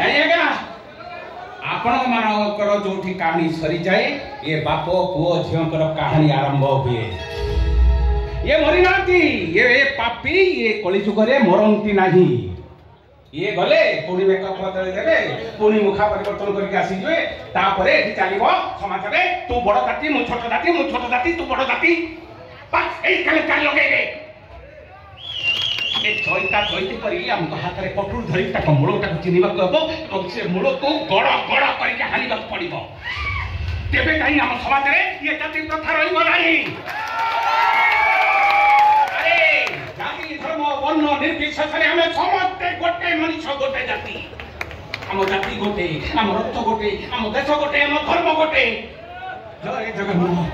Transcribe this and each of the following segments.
आज्ञा आपण मानकर जो कहानी सरी जाए ये बाप पुओ झीकर कहानी आरंभ हुए। ये मरी ना ये पापी ये कलिजुगे मरती नहीं। ये गले पुणी मेकअप बदल देवे पुणी मुखा परिवर्तन करके आसीजे तापर चलो समाज में तू बड़ जाति मु छोट जाति तू बड़ जाति लगे चईता चईती करी आम हाथ में कटुर धरी मूलटा चिन्हवा हम और से मूल को गड़ गड़ करके हानिबा पड़ो तेरे कहीं आम समाज में ये जाति प्रथा रही जाति धर्म वर्ण निर्विशेष आम समस्ते गोटे मनुष्य गोटे जाति आम जाति गोटे आम रक्त गोटे आम देश गोटे आम धर्म गोटे। जय जगन्नाथ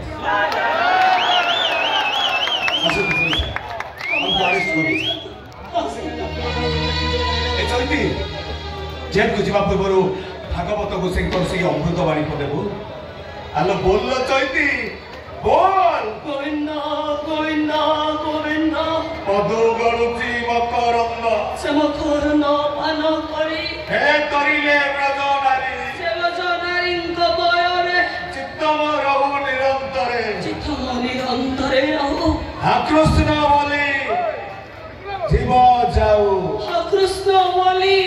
जेल को जीवा पूर्व भागवत गोसाई से अमृत बाणी पदेबू आलो बोल चैती बोल गोविंद गोविंद गोविंद पदु गड़ुची मकरंद से मकरंद पान करी हे करिले ब्रज नारी से ब्रज नारी बयरे चित्तम रहु निरंतरे रहु हा कृष्ण बोली जीव जाऊ हा कृष्ण बोली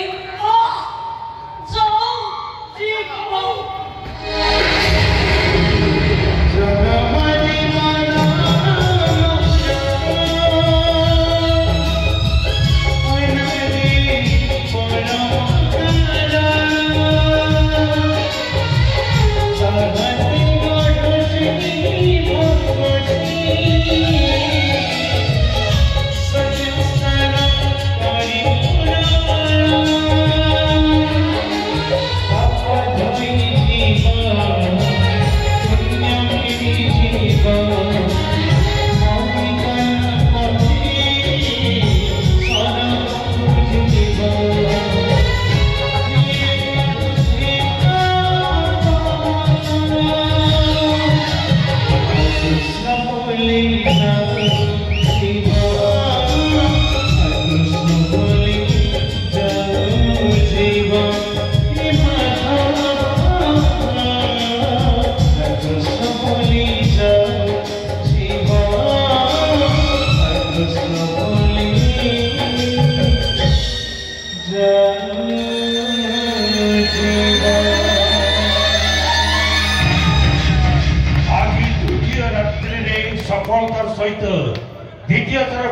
द्वितीय थर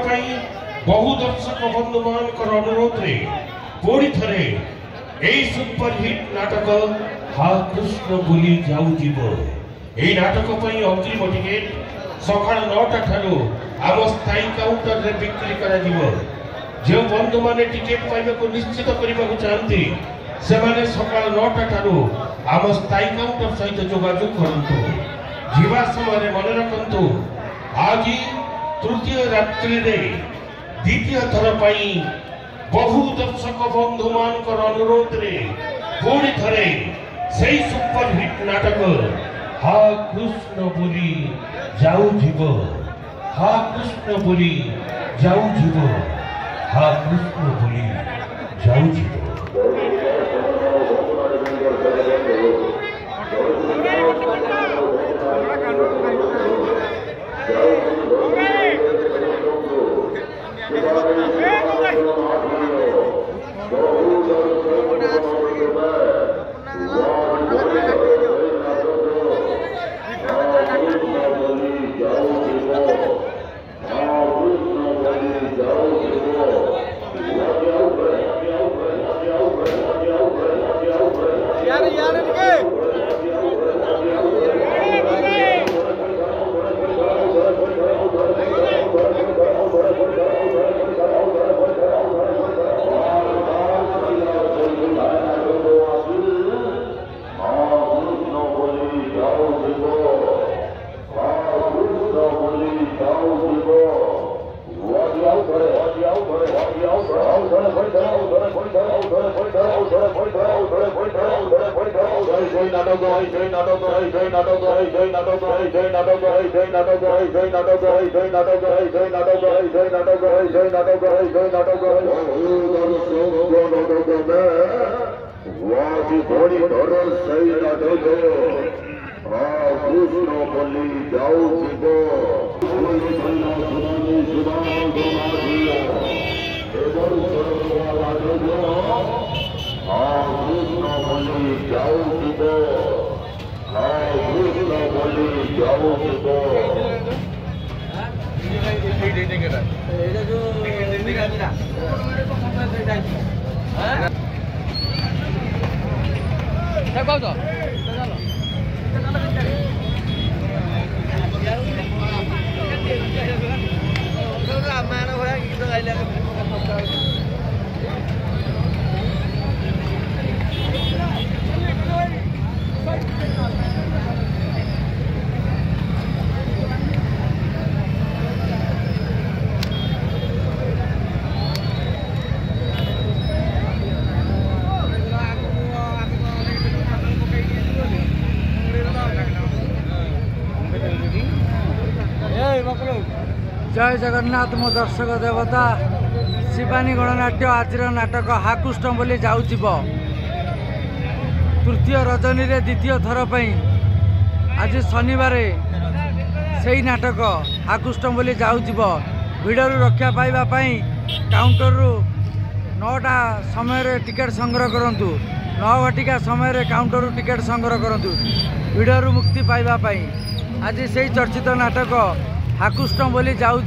बहु दर्शक बंधु मान अनुरोध पुणी थे यही सुपरहिट नाटक हा कृष्ण बुली जाऊ नाटक अग्रिम टिकेट सका 9टा ठारू आम स्थायी काउंटर रे बिक्री करा जो बंधु माने टिकेट पाइबा को निश्चित करने को चाहती से माने सका 9टा ठारू आम स्थायी काउंटर सहित जोगाजोग करंतु जीवा समय मन रखंतु आज तृतीय रात्रि द्वितीय थर बहु दर्शक बंधु मान अनुरोध पुणी थे से सुपरहिट नाटक हा कृष्ण बोली जाऊ हा कृष्ण बोली जाऊ हा कृष्ण बोली जाऊ बड़ी धर सही नाटक कृष्ण बोली जाऊ कृष्ण बोली जाऊ कृष्ण बोली जाऊ जय जगन्नाथ मो दर्शक देवता शिवानी गणनाट्य आज नाटक हाकुष्ट बोली जाऊ तृतीय रजनी रे द्वितीय थर आज शनिवार से नाटक हाकुष्ट बोली जाऊ भिड़ू रक्षा पाइबापी काउंटर रु 9टा समय टिकेट संग्रह करूँ 9 घटिका समय काउंटर टिकेट संग्रह करूँ भिड़ू मुक्ति पाइबापी आज से चर्चित नाटक हाकुष्ट बोली जाऊ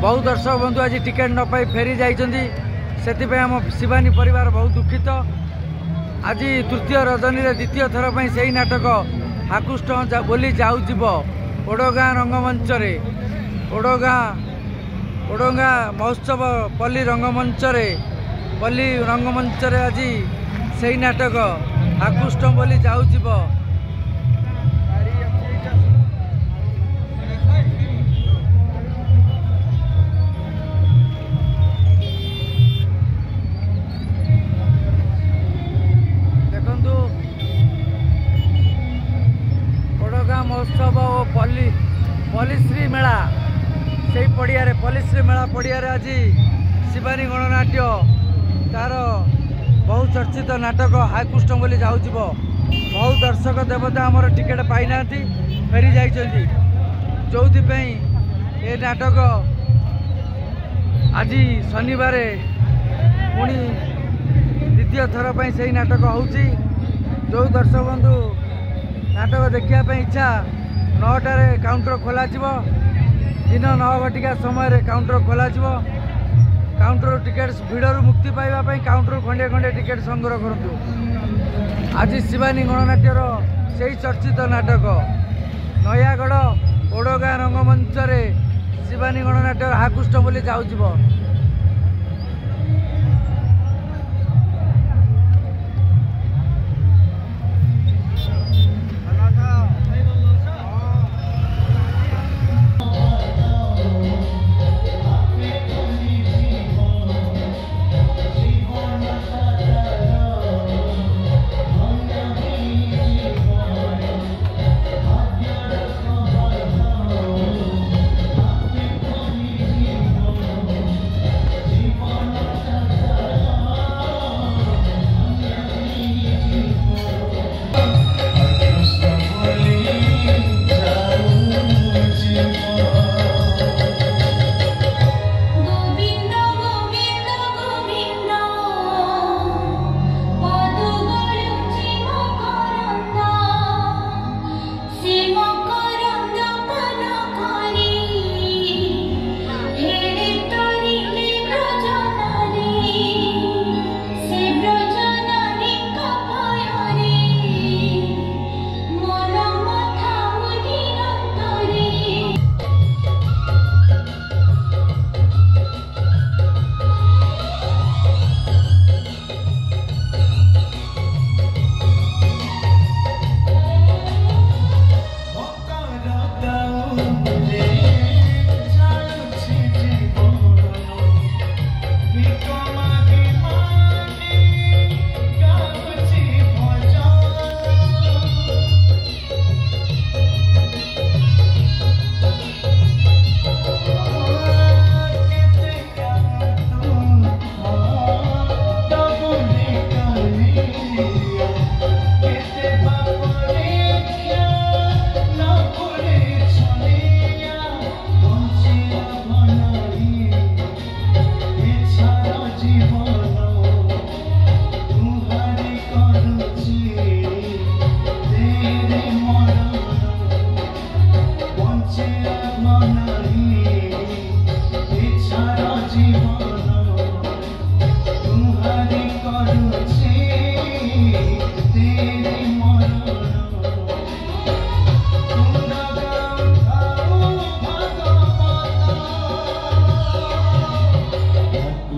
बहुत दर्शक बंधु आज टिकेट न पाई फेरी जाइछन्ती से आम शिवानी परिवार बहुत दुखित आज तृतीय रजनी रे द्वितीय थर से ही नाटक हाकुष्ट बोली जाऊ ओडगाँ रंगमंच ओडगाँ महोत्सव पल्ली रंगमंच आज से नाटक हाकुष्ट बोली जाऊ महोत्सव और पल्लीश्री मेला से पड़िया पल्लीश्री मेला पड़िया आज शिवानी गणनाट्य तार बहुत चर्चित नाटक हाकुष्ट बोली जाऊ बहुत दर्शक देवता आमर टिकेट पाई ना फेरी जाइछन्ती जो ये नाटक आज शनिवार पुणी द्वितीय थर से नाटक होची जो दर्शक बंधु नाटक देखा इच्छा 9टारे काउंटर खोल दिन 9 घटिका समय काउंटर खोल काउंटर टिकेट भिड़ू मुक्ति पाइबापी काउंटर खंडे खंडे टिकेट संग्रह करूँ आज शिवानी गणनाट्यर से चर्चित नाटक नयागढ़ ओडगाँ रंगमंच शिवानी गणनाट्यर हाकुष्ट बोली जाऊ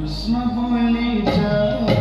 कृष्ण बोली जाओ